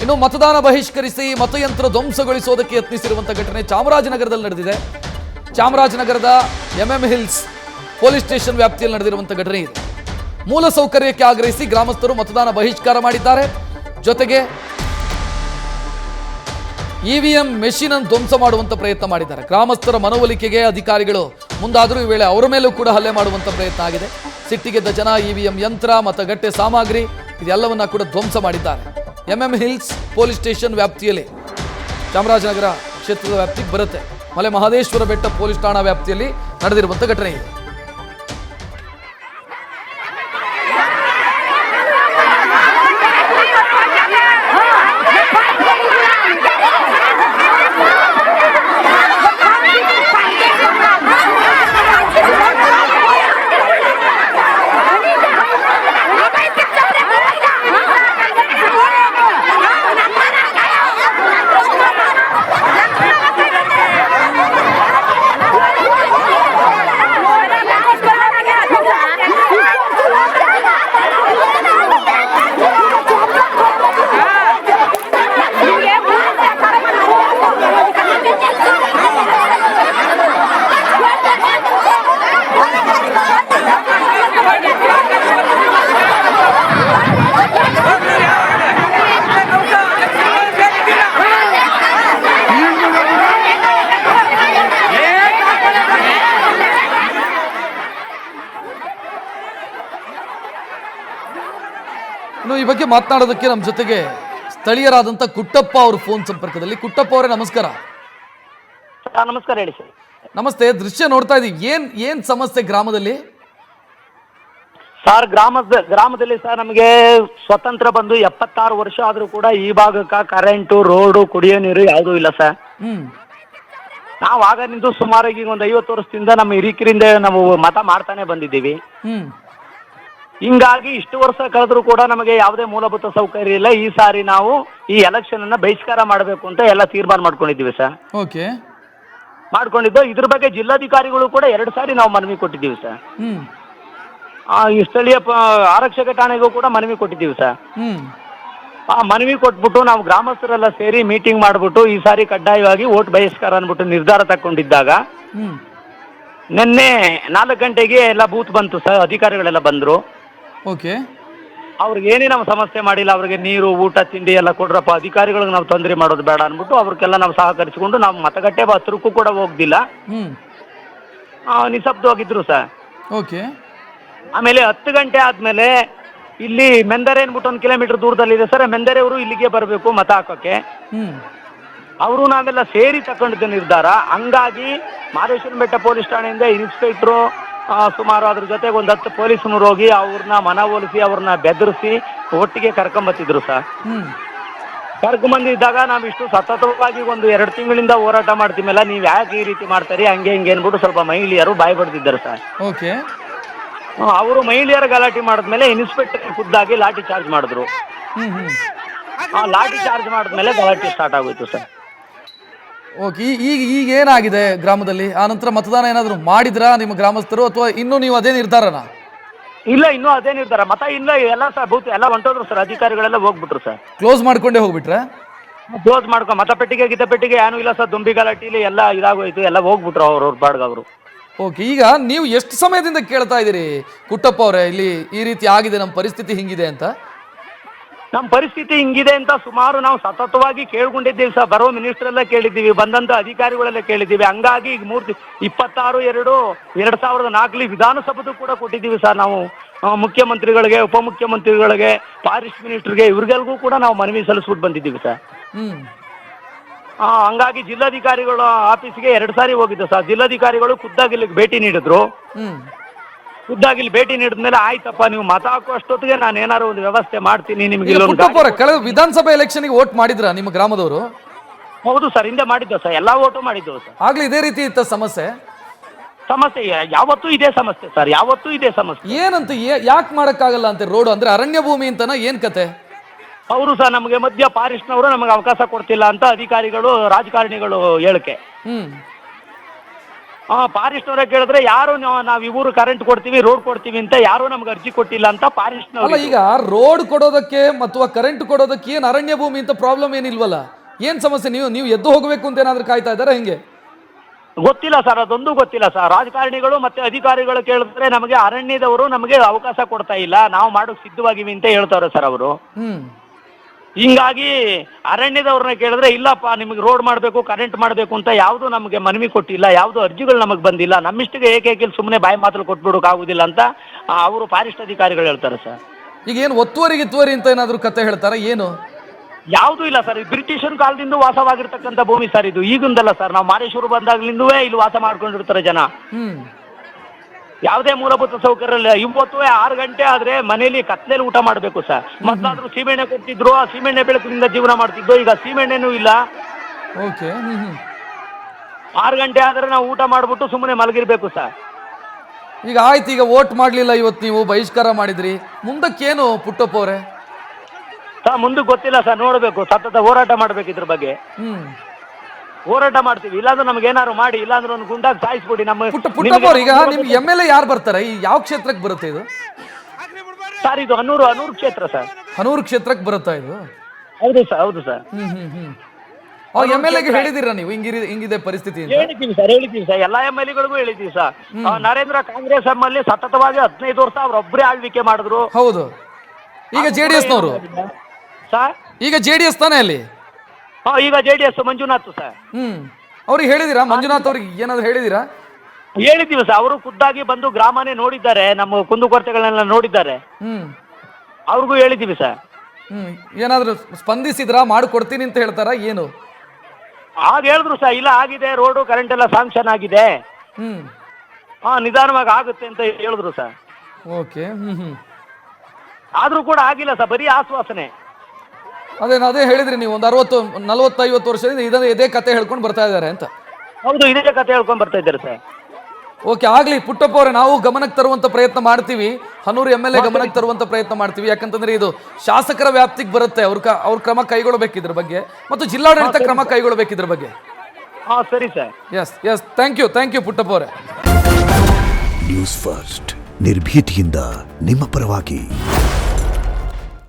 ಇನ್ನು ಮತದಾನ ಬಹಿಷ್ಕರಿಸಿ ಮತಯಂತ್ರ ಧ್ವಂಸಗೊಳಿಸುವುದಕ್ಕೆ ಯತ್ನಿಸಿರುವಂತಹ ಘಟನೆ ಚಾಮರಾಜನಗರದಲ್ಲಿ ನಡೆದಿದೆ. ಚಾಮರಾಜನಗರದ ಎಂಎಂ ಹಿಲ್ಸ್ ಪೊಲೀಸ್ ಸ್ಟೇಷನ್ ವ್ಯಾಪ್ತಿಯಲ್ಲಿ ನಡೆದಿರುವಂತಹ ಘಟನೆ ಇದೆ. ಮೂಲ ಸೌಕರ್ಯಕ್ಕೆ ಆಗ್ರಹಿಸಿ ಗ್ರಾಮಸ್ಥರು ಮತದಾನ ಬಹಿಷ್ಕಾರ ಮಾಡಿದ್ದಾರೆ. ಜೊತೆಗೆ ಇವಿಎಂ ಮೆಷಿನ್ ಅನ್ನು ಧ್ವಂಸ ಮಾಡುವಂತ ಪ್ರಯತ್ನ ಮಾಡಿದ್ದಾರೆ. ಗ್ರಾಮಸ್ಥರ ಮನವೊಲಿಕೆಗೆ ಅಧಿಕಾರಿಗಳು ಮುಂದಾದರೂ ಈ ವೇಳೆ ಅವರ ಮೇಲೂ ಕೂಡ ಹಲ್ಲೆ ಮಾಡುವಂತ ಪ್ರಯತ್ನ ಆಗಿದೆ. ಸಿಟ್ಟಿಗೆದ್ದ ಜನ ಇವಿಎಂ ಯಂತ್ರ, ಮತಗಟ್ಟೆ ಸಾಮಗ್ರಿ ಇದೆಲ್ಲವನ್ನ ಕೂಡ ಧ್ವಂಸ ಮಾಡಿದ್ದಾರೆ. ಎಂಎಂ ಹಿಲ್ಸ್ ಪೊಲೀಸ್ ಸ್ಟೇಷನ್ ವ್ಯಾಪ್ತಿಯಲ್ಲಿ ಚಾಮರಾಜನಗರ ಕ್ಷೇತ್ರದ ವ್ಯಾಪ್ತಿಗೆ ಬರುತ್ತೆ. ಮಲೆ ಮಹದೇಶ್ವರ ಬೆಟ್ಟ ಪೊಲೀಸ್ ಠಾಣಾ ವ್ಯಾಪ್ತಿಯಲ್ಲಿ ನಡೆದಿರುವಂತಹ ಘಟನೆ ಇದೆ. ಇನ್ನು ಈ ಬಗ್ಗೆ ಮಾತನಾಡೋದಕ್ಕೆ ನಮ್ಮ ಜೊತೆಗೆ ಸ್ಥಳೀಯರಾದಂಥ ಕುಟ್ಟಪ್ಪ ಅವರು ಫೋನ್ ಸಂಪರ್ಕದಲ್ಲಿ. ಕುಟ್ಟಪ್ಪ ಅವರೇ ನಮಸ್ಕಾರ. ನಮಸ್ಕಾರ, ಹೇಳಿ ಸರ್. ನಮಸ್ತೆ. ದೃಶ್ಯ ನೋಡ್ತಾ ಇದೀವಿ, ಏನ್ ಸಮಸ್ಯೆ ಗ್ರಾಮದಲ್ಲಿ? ಸರ್, ಗ್ರಾಮದಲ್ಲಿ ಸರ್ ನಮಗೆ ಸ್ವತಂತ್ರ ಬಂದು 76 ವರ್ಷ ಆದ್ರೂ ಕೂಡ ಈ ಭಾಗಕ್ಕೆ ಕರೆಂಟು, ರೋಡು, ಕುಡಿಯೋ ನೀರು ಯಾವುದೂ ಇಲ್ಲ ಸರ್. ನಾವು ಆಗನಿಂದ ಸುಮಾರು ಈಗ ಒಂದು 50 ವರ್ಷದಿಂದ ನಮ್ಮ ಹಿರಿಕರಿಂದ ನಾವು ಮತ ಮಾಡ್ತಾನೆ ಬಂದಿದ್ದೀವಿ. ಹಿಂಗಾಗಿ ಇಷ್ಟು ವರ್ಷ ಕಳೆದ್ರೂ ಕೂಡ ನಮಗೆ ಯಾವುದೇ ಮೂಲಭೂತ ಸೌಕರ್ಯ ಇಲ್ಲ. ಈ ಸಾರಿ ನಾವು ಈ ಎಲೆಕ್ಷನ್ ಅನ್ನ ಬಹಿಷ್ಕಾರ ಮಾಡಬೇಕು ಅಂತ ಎಲ್ಲ ತೀರ್ಮಾನ ಮಾಡ್ಕೊಂಡಿದ್ದೀವಿ ಸರ್. ಓಕೆ, ಮಾಡ್ಕೊಂಡಿದ್ದು. ಇದ್ರ ಬಗ್ಗೆ ಜಿಲ್ಲಾಧಿಕಾರಿಗಳು ಕೂಡ 2 ಸಾರಿ ನಾವು ಮನವಿ ಕೊಟ್ಟಿದ್ದೀವಿ ಸರ್. ಈ ಸ್ಥಳೀಯ ಆರಕ್ಷಕ ಠಾಣೆಗೂ ಕೂಡ ಮನವಿ ಕೊಟ್ಟಿದ್ದೀವಿ ಸರ್. ಆ ಮನವಿ ಕೊಟ್ಬಿಟ್ಟು ನಾವು ಗ್ರಾಮಸ್ಥರೆಲ್ಲ ಸೇರಿ ಮೀಟಿಂಗ್ ಮಾಡ್ಬಿಟ್ಟು ಈ ಸಾರಿ ಕಡ್ಡಾಯವಾಗಿ ವೋಟ್ ಬಹಿಷ್ಕಾರ ಅಂದ್ಬಿಟ್ಟು ನಿರ್ಧಾರ ತಗೊಂಡಿದ್ದಾಗ ನಿನ್ನೆ 4 ಗಂಟೆಗೆ ಎಲ್ಲ ಬೂತ್ ಬಂತು ಸರ್. ಅಧಿಕಾರಿಗಳೆಲ್ಲ ಬಂದ್ರು. ಓಕೆ, ಅವ್ರಿಗೆ ಏನೇ ನಾವು ಸಮಸ್ಯೆ ಮಾಡಿಲ್ಲ. ಅವ್ರಿಗೆ ನೀರು, ಊಟ, ತಿಂಡಿ ಎಲ್ಲ ಕೊಡ್ರಪ್ಪ, ಅಧಿಕಾರಿಗಳಿಗೆ ನಾವು ತೊಂದರೆ ಮಾಡೋದು ಬೇಡ ಅಂದ್ಬಿಟ್ಟು ಅವ್ರಿಗೆಲ್ಲ ನಾವು ಸಹಕರಿಸಿಕೊಂಡು ನಾವು ಮತಗಟ್ಟೆ ಹತ್ರಕ್ಕೂ ಕೂಡ ಹೋಗ್ದಿಲ್ಲ, ನಿಶಬ್ದವಾಗಿದ್ರು ಸರ್. ಓಕೆ, ಆಮೇಲೆ 10 ಗಂಟೆ ಆದ್ಮೇಲೆ ಇಲ್ಲಿ ಮೆಂದರೆ ಅಂದ್ಬಿಟ್ಟು 1 ಕಿಲೋಮೀಟರ್ ದೂರದಲ್ಲಿದೆ ಸರ್. ಮೆಂದರೆ ಅವರು ಇಲ್ಲಿಗೆ ಬರಬೇಕು ಮತ ಹಾಕೋಕೆ. ಅವರು ನಾವೆಲ್ಲ ಸೇರಿ ತಗೊಂಡಿದ್ದ ನಿರ್ಧಾರ. ಹಂಗಾಗಿ ಮಹದೇಶ್ವರ ಬೆಟ್ಟ ಪೊಲೀಸ್ ಠಾಣೆಯಿಂದ ಇನ್ಸ್ಪೆಕ್ಟ್ರು ಸುಮಾರು ಅದ್ರ ಜೊತೆಗೆ ಒಂದು 10 ಪೊಲೀಸ್ನವ್ರು ಹೋಗಿ ಅವ್ರನ್ನ ಮನವೊಲಿಸಿ ಅವ್ರನ್ನ ಬೆದರಿಸಿ ಒಟ್ಟಿಗೆ ಕರ್ಕೊಂಬತ್ತಿದ್ರು ಸರ್. ಕರ್ಕೊಂಬಂದಿದ್ದಾಗ ನಾವು ಇಷ್ಟು ಸತತವಾಗಿ ಒಂದು 2 ತಿಂಗಳಿಂದ ಹೋರಾಟ ಮಾಡ್ತೀವಲ್ಲ, ನೀವು ಯಾಕೆ ಈ ರೀತಿ ಮಾಡ್ತಾರೆ ಹಂಗೆ ಹಿಂಗೆ ಅನ್ಬಿಟ್ಟು ಸ್ವಲ್ಪ ಮಹಿಳೆಯರು ಬಾಯಿ ಬಡ್ದಿದ್ದಾರೆ ಸರ್. ಓಕೆ, ಅವರು ಮಹಿಳೆಯರ ಗಲಾಟೆ ಮಾಡಿದ್ಮೇಲೆ ಇನ್ಸ್ಪೆಕ್ಟರ್ ಖುದ್ದಾಗಿ ಲಾಠಿ ಚಾರ್ಜ್ ಮಾಡಿದ್ರು. ಲಾಠಿ ಚಾರ್ಜ್ ಮಾಡಿದ್ಮೇಲೆ ಗಲಾಟೆ ಸ್ಟಾರ್ಟ್ ಆಗೋಯ್ತು ಸರ್. ಓಕೆ, ಈಗ ಏನಾಗಿದೆ ಗ್ರಾಮದಲ್ಲಿ? ಆ ನಂತರ ಮತದಾನ ಏನಾದ್ರು ಮಾಡಿದ್ರಾ ನಿಮ್ಮ ಗ್ರಾಮಸ್ಥರು, ಅಥವಾ ಇನ್ನೂ ನೀವು ಅದೇ ನಿರ್ಧಾರನ? ಇಲ್ಲ, ಇನ್ನೂ ಅದೇ ನಿರ್ಧಾರ. ಮತ ಇಲ್ಲ, ಎಲ್ಲ ಸರ್ ಬೂತ್ ಎಲ್ಲ ಹೊಂಟೋದ್ರು ಸರ್. ಅಧಿಕಾರಿಗಳೆಲ್ಲ ಹೋಗ್ಬಿಟ್ರು ಸರ್. ಕ್ಲೋಸ್ ಮಾಡ್ಕೊಂಡೇ ಹೋಗ್ಬಿಟ್ರೆ? ಕ್ಲೋಸ್ ಮಾಡ್ಕೊ ಮತಪೆಟ್ಟಿಗೆ ಗಿತಪೆಟ್ಟಿಗೆ ಏನೂ ಇಲ್ಲ ಸರ್. ದುಂಬಿ ಗಲಾಟೆಲಿ ಎಲ್ಲ ಇದಾಗೋಯ್ತು. ಎಲ್ಲ ಹೋಗ್ಬಿಟ್ರು ಅವ್ರ ಬಾಡ್ಗ ಅವರು. ಓಕೆ, ಈಗ ನೀವು ಎಷ್ಟು ಸಮಯದಿಂದ ಕೇಳ್ತಾ ಇದ್ದೀರಿ ಕುಟ್ಟಪ್ಪ ಅವರೇ, ಇಲ್ಲಿ ಈ ರೀತಿ ಆಗಿದೆ, ನಮ್ಮ ಪರಿಸ್ಥಿತಿ ಹಿಂಗಿದೆ ಅಂತ? ನಮ್ಮ ಪರಿಸ್ಥಿತಿ ಹಿಂಗಿದೆ ಅಂತ ಸುಮಾರು ನಾವು ಸತತವಾಗಿ ಕೇಳ್ಕೊಂಡಿದ್ದೀವಿ ಸರ್. ಬರೋ ಮಿನಿಸ್ಟರ್ ಎಲ್ಲ ಕೇಳಿದ್ದೀವಿ, ಬಂದಂತ ಅಧಿಕಾರಿಗಳೆಲ್ಲ ಕೇಳಿದ್ದೀವಿ. ಹಂಗಾಗಿ ಈಗ 26/2/2004 ವಿಧಾನಸಭೆದು ಕೂಡ ಕೊಟ್ಟಿದ್ದೀವಿ ಸರ್. ನಾವು ಮುಖ್ಯಮಂತ್ರಿಗಳಿಗೆ, ಉಪಮುಖ್ಯಮಂತ್ರಿಗಳಿಗೆ, ಫಾರೆಸ್ಟ್ ಮಿನಿಸ್ಟರ್ಗೆ ಇವ್ರಿಗೆಲ್ಗೂ ಕೂಡ ನಾವು ಮನವಿ ಸಲ್ಲಿಸ್ಬಿಟ್ಟು ಬಂದಿದ್ದೀವಿ ಸರ್. ಹಂಗಾಗಿ ಜಿಲ್ಲಾಧಿಕಾರಿಗಳ ಆಫೀಸ್ಗೆ 2 ಸಾರಿ ಹೋಗಿದ್ದು ಸರ್. ಜಿಲ್ಲಾಧಿಕಾರಿಗಳು ಖುದ್ದಾಗಿ ಇಲ್ಲಿಗೆ ಭೇಟಿ ನೀಡಿದ್ರು. ಖುದ್ದಾಗಿ ಇಲ್ಲಿ ಭೇಟಿ ನೀಡಿದ್ಮೇಲೆ ಆಯ್ತಪ್ಪ, ನೀವು ಮತ ಹಾಕೋ ಅಷ್ಟೊತ್ತಿಗೆ ನಾನು ಏನಾರು ಒಂದು ವ್ಯವಸ್ಥೆ ಮಾಡ್ತೀನಿ ನಿಮಗೆ. ಕಳೆದ ವಿಧಾನಸಭೆ ಎಲೆಕ್ಷನ್ಗೆ ವೋಟ್ ಮಾಡಿದ್ರ ನಿಮ್ಮ ಗ್ರಾಮದವರು? ಹೌದು ಸರ್, ಹಿಂದೆ ಮಾಡಿದ್ದೆವು ಸರ್. ಎಲ್ಲಾ ವೋಟು ಮಾಡಿದ್ದೆವು ಸರ್. ಆಗ್ಲೇ ಇದೇ ರೀತಿ ಇತ್ತ ಸಮಸ್ಯೆ? ಯಾವತ್ತೂ ಇದೇ ಸಮಸ್ಯೆ ಸರ್, ಯಾವತ್ತೂ ಇದೇ ಸಮಸ್ಯೆ. ಏನಂತ ಯಾಕೆ ಮಾಡಕ್ಕಾಗಲ್ಲ ಅಂತ? ರೋಡ್ ಅಂದ್ರೆ ಅರಣ್ಯ ಭೂಮಿ ಅಂತನ, ಏನ್ ಕತೆ? ಅವರು ಸರ್ ನಮಗೆ ಮಧ್ಯ ಫಾರೆಸ್ಟ್ನವರು ನಮಗೆ ಅವಕಾಶ ಕೊಡ್ತಿಲ್ಲ ಅಂತ ಅಧಿಕಾರಿಗಳು, ರಾಜಕಾರಣಿಗಳು ಹೇಳಿಕೆ. ಫಾರೆಸ್ಟ್ ಅವರೇ ಕೇಳಿದ್ರೆ ಯಾರು ನಾವು ಈ ಊರು ಕರೆಂಟ್ ಕೊಡ್ತೀವಿ ರೋಡ್ ಕೊಡ್ತೀವಿ ಅಂತ ಯಾರು ನಮ್ಗೆ ಅರ್ಜಿ ಕೊಟ್ಟಿಲ್ಲ ಅಂತ ಫಾರೆಸ್ಟ್ ಅಲ್ಲ ಈಗ ರೋಡ್ ಕೊಡೋದಕ್ಕೆ ಅಥವಾ ಕರೆಂಟ್ ಕೊಡೋದಕ್ಕೆ ಏನು ಅರಣ್ಯ ಭೂಮಿ ಅಂತ ಪ್ರಾಬ್ಲಮ್ ಏನಿಲ್ವಲ್ಲ, ಏನ್ ಸಮಸ್ಯೆ? ನೀವು ಎದ್ದು ಹೋಗಬೇಕು ಅಂತ ಏನಾದ್ರು ಕಾಯ್ತಾ ಇದ್ದಾರಾ ಹೆಂಗೆ? ಗೊತ್ತಿಲ್ಲ ಸರ್, ಅದೊಂದು ಗೊತ್ತಿಲ್ಲ ಸರ್. ರಾಜಕಾರಣಿಗಳು ಮತ್ತೆ ಅಧಿಕಾರಿಗಳು ಕೇಳಿದ್ರೆ ನಮಗೆ ಅರಣ್ಯದವರು ನಮಗೆ ಅವಕಾಶ ಕೊಡ್ತಾ ಇಲ್ಲ, ನಾವು ಮಾಡೋಕೆ ಸಿದ್ಧವಾಗಿವಿ ಅಂತ ಹೇಳ್ತಾರೆ ಸರ್ ಅವರು. ಹಿಂಗಾಗಿ ಅರಣ್ಯದವ್ರನ್ನ ಕೇಳಿದ್ರೆ ಇಲ್ಲಪ್ಪ ನಿಮಗೆ ರೋಡ್ ಮಾಡಬೇಕು ಕರೆಂಟ್ ಮಾಡಬೇಕು ಅಂತ ಯಾವುದು ನಮಗೆ ಮನವಿ ಕೊಟ್ಟಿಲ್ಲ, ಯಾವುದು ಅರ್ಜಿಗಳು ನಮಗೆ ಬಂದಿಲ್ಲ, ನಮ್ಮಿಷ್ಟಿಗೆ ಏಕೈಕಿಲ್ ಸುಮ್ಮನೆ ಬಾಯಿ ಮಾತಲ್ಲಿ ಕೊಟ್ಬಿಡೋಕ್ಕಾಗೋದಿಲ್ಲ ಅಂತ ಅವರು ಫಾರೆಸ್ಟ್ ಅಧಿಕಾರಿಗಳು ಹೇಳ್ತಾರೆ ಸರ್. ಈಗ ಏನು ಒತ್ತುವರಿ ಅಂತ ಏನಾದ್ರು ಕತೆ ಹೇಳ್ತಾರ ಏನು? ಯಾವುದೂ ಇಲ್ಲ ಸರ್, ಬ್ರಿಟಿಷರ್ ಕಾಲದಿಂದ ವಾಸವಾಗಿರ್ತಕ್ಕಂಥ ಭೂಮಿ ಸರ್ ಇದು, ಈಗಿಂದಲ್ಲ ಸರ್. ನಾವು ಮಾರೇಶ್ವರ ಬಂದಾಗ್ಲಿಂದವೇ ಇಲ್ಲಿ ವಾಸ ಮಾಡ್ಕೊಂಡಿರ್ತಾರೆ ಜನ. ಯಾವುದೇ ಮೂಲಭೂತ ಸೌಕರ್ಯ ಇಲ್ಲ. ಇವತ್ತು 6 ಗಂಟೆ ಆದ್ರೆ ಮನೇಲಿ ಕತ್ಲೇಲಿ ಊಟ ಮಾಡಬೇಕು ಸರ್. ಮೊದಲಾದ್ರೂ ಸೀಮೆಣ್ಣೆ ಕೊಡ್ತಿದ್ರು, ಆ ಸೀಮೆಣ್ಣೆ ಬೆಳಕಿನಿಂದ ಜೀವನ ಮಾಡ್ತಿದ್ದು, ಈಗ ಸೀಮೆಣ್ಣೆನೂ ಇಲ್ಲ. ಓಕೆ 6 ಗಂಟೆ ಆದ್ರೆ ನಾವು ಊಟ ಮಾಡ್ಬಿಟ್ಟು ಸುಮ್ಮನೆ ಮಲಗಿರ್ಬೇಕು ಸರ್. ಈಗ ಆಯ್ತು, ಈಗ ವೋಟ್ ಮಾಡ್ಲಿಲ್ಲ, ಇವತ್ತು ನೀವು ಬಹಿಷ್ಕಾರ ಮಾಡಿದ್ರಿ, ಮುಂದಕ್ಕೇನು ಪುಟ್ಟಪ್ಪ ಅವರೇ? ಸರ್ ಮುಂದಕ್ಕೆ ಗೊತ್ತಿಲ್ಲ ಸರ್, ನೋಡ್ಬೇಕು, ಸತತ ಹೋರಾಟ ಮಾಡ್ಬೇಕು ಇದ್ರ ಬಗ್ಗೆ. ಹೋರಾಟ ಮಾಡ್ತೀವಿ, ಇಲ್ಲಾಂದ್ರೆ ನಮ್ಗೆ ಏನಾದ್ರು ಮಾಡಿ, ಇಲ್ಲಾಂದ್ರೆ ಒಂದು ಗುಂಡಾಗಿ ಸಾಯಿಸ್ಬಿಡಿ. ನಮ್ಮ ಪುಟ್ಟಪ್ಪ ಅವ್ರು, ಈಗ ನಿಮ್ಗೆ MLA ಯಾರು ಬರ್ತಾರೆ? ಈ ಯಾವ ಕ್ಷೇತ್ರಕ್ಕೆ ಬರುತ್ತೆ ಇದು ಸರ್? ಇದು ಹನೂರು ಕ್ಷೇತ್ರ ಸರ್. ಹನೂರು ಕ್ಷೇತ್ರಕ್ಕೆ ಬರುತ್ತಾ ಇದು? ಹೌದು ಸರ್, ಹೌದು ಸರ್. MLAಗೆ ಹೇಳಿದಿರ ನೀವು ಹಿಂಗಿದೆ ಪರಿಸ್ಥಿತಿ? ಹೇಳಿದ್ದೀವಿ ಸರ್, ಎಲ್ಲಾ MLAಗಳಿಗೂ ಹೇಳಿದ್ದೀವಿ ಸರ್. ನರೇಂದ್ರ ಕಾಂಗ್ರೆಸ್ ಅಲ್ಲಿ ಸತತವಾಗಿ 15 ವರ್ಷ ಅವ್ರೊಬ್ಬರೇ ಆಳ್ವಿಕೆ ಮಾಡಿದ್ರು. ಹೌದು. ಈಗ JDS ನವರು ಸರ್, ಈಗ JDS ತಾನೇ ಅಲ್ಲಿ? ಈಗ JDS ಮಂಜುನಾಥ್ ಸರ್. ಅವ್ರಿಗೆ ಹೇಳಿದಿರಾ? ಮಂಜುನಾಥ್ ಅವ್ರಿಗೆ ಏನಾದ್ರು ಹೇಳಿದಿರಾ? ಹೇಳಿದ್ದೀವಿ ಸರ್, ಅವರು ಖುದ್ದಾಗಿ ಬಂದು ಗ್ರಾಮನೇ ನೋಡಿದ್ದಾರೆ, ನಮ್ಮ ಕುಂದುಕೊರತೆಗಳನ್ನೆಲ್ಲ ನೋಡಿದ್ದಾರೆ. ಅವ್ರಿಗೂ ಹೇಳಿದ್ದೀವಿ ಸರ್. ಏನಾದ್ರು ಸ್ಪಂದಿಸಿದ್ರಾ? ಮಾಡಿಕೊಡ್ತೀನಿ ಅಂತ ಹೇಳ್ತಾರ ಏನು? ಆಗ ಹೇಳಿದ್ರು ಸರ್, ಇಲ್ಲ ಆಗಿದೆ, ರೋಡು ಕರೆಂಟ್ ಎಲ್ಲ ಸ್ಯಾಂಕ್ಷನ್ ಆಗಿದೆ, ನಿಧಾನವಾಗಿ ಆಗುತ್ತೆ ಅಂತ ಹೇಳಿದ್ರು ಸರ್. ಓಕೆ. ಆದ್ರೂ ಕೂಡ ಆಗಿಲ್ಲ ಸರ್, ಬರೀ ಆಶ್ವಾಸನೆ. ಅದೇ ಹೇಳಿದ್ರಿ ನೀವು, ಒಂದು 40-50 ವರ್ಷದಿಂದ ಇದೇ ಕತೆ ಹೇಳ್ಕೊಂಡು ಬರ್ತಾ ಇದ್ದಾರೆ ಅಂತ. ಹೌದು, ಇದೇ ಕತೆ ಹೇಳ್ಕೊಂಡು ಬರ್ತಾ ಇದ್ದಾರೆ ಸರ್. ಓಕೆ, ಆಗ್ಲಿ ಪುಟ್ಟಪ್ಪ ಅವರೇ, ನಾವು ಗಮನಕ್ಕೆ ತರುವಂತ ಪ್ರಯತ್ನ ಮಾಡ್ತೀವಿ. ಹನೂರು MLA ಗಮನಕ್ಕೆ ತರುವಂತ ಪ್ರಯತ್ನ ಮಾಡ್ತೀವಿ. ಯಾಕಂತಂದ್ರೆ ಇದು ಶಾಸಕರ ವ್ಯಾಪ್ತಿಗೆ ಬರುತ್ತೆ, ಅವ್ರ ಕ್ರಮ ಕೈಗೊಳ್ಳಬೇಕಿದ್ರ ಬಗ್ಗೆ, ಮತ್ತು ಜಿಲ್ಲಾಡಳಿತ ಕ್ರಮ ಕೈಗೊಳ್ಳಬೇಕಿದ್ರ ಬಗ್ಗೆ. ಸರಿ sir. Yes thank you Puttappa ಅವರೇ. ನ್ಯೂಸ್ ಫಸ್ಟ್, ನಿರ್ಭೀತಿಯಿಂದ ನಿಮ್ಮ ಪರವಾಗಿ.